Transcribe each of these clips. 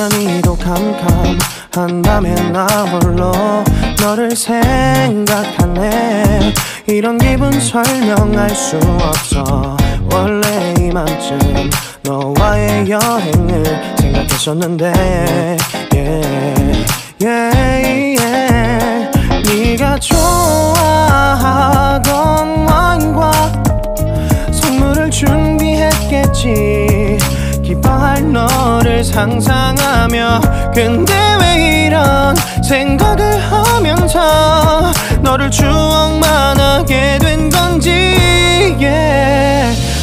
유난히도 캄캄한 밤에 나 홀로 너를 생각하네. 이런 기분 설명할 수 없어. 원래 이맘쯤 너와의 여행을 생각했었는데 네가 좋아하던 와인과 선물을 준비했겠지. 기뻐할 너를 상상하며. 근데 왜 이런 생각을 하면서 너를 추억만 하게 된 건지.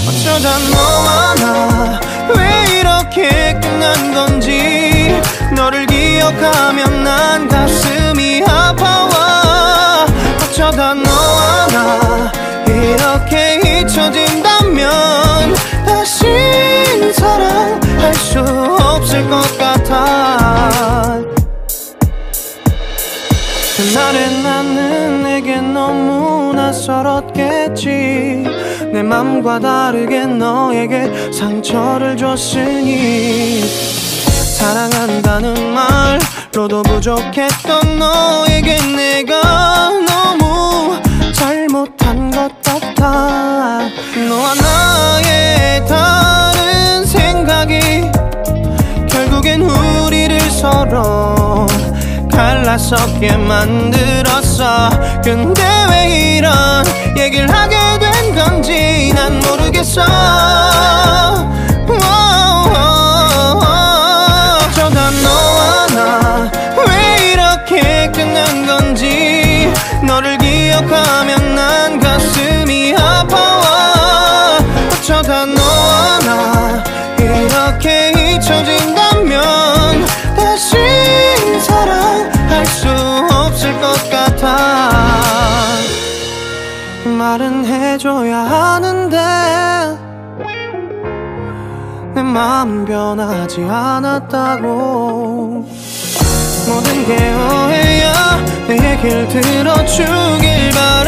어쩌다 너와 나 왜 이렇게 끝난 건지. 너를 기억하면 난 가슴이 아파와. 어쩌다 너와 나 이렇게 잊혀진다면 다시 사랑할 수 없을 것 같아. 그날의 나는 내게 너무 낯설었겠지. 내 맘과 다르게 너에게 상처를 줬으니. 사랑한다는 말로도 부족했던 너에게 내가 너무 잘못한 것 같아. 너와 나의 다른 생각이 결국엔 우리를 서로 갈라서게 만들었어. 근데 왜 이런 얘기를 하게 된 건지 난 모르겠어. 어쩌다 너와 나 왜 이렇게 끝난 건지. 너를 기억하면 난 가슴이 아파와. 어쩌다 너와 나 이렇게 잊혀진다면 다시 사랑할 수 없을 것 같아. 말은 해줘야 하는데 내 마음 변하지 않았다고. 모든 게 오해야. 내 얘길 들어주길 바래.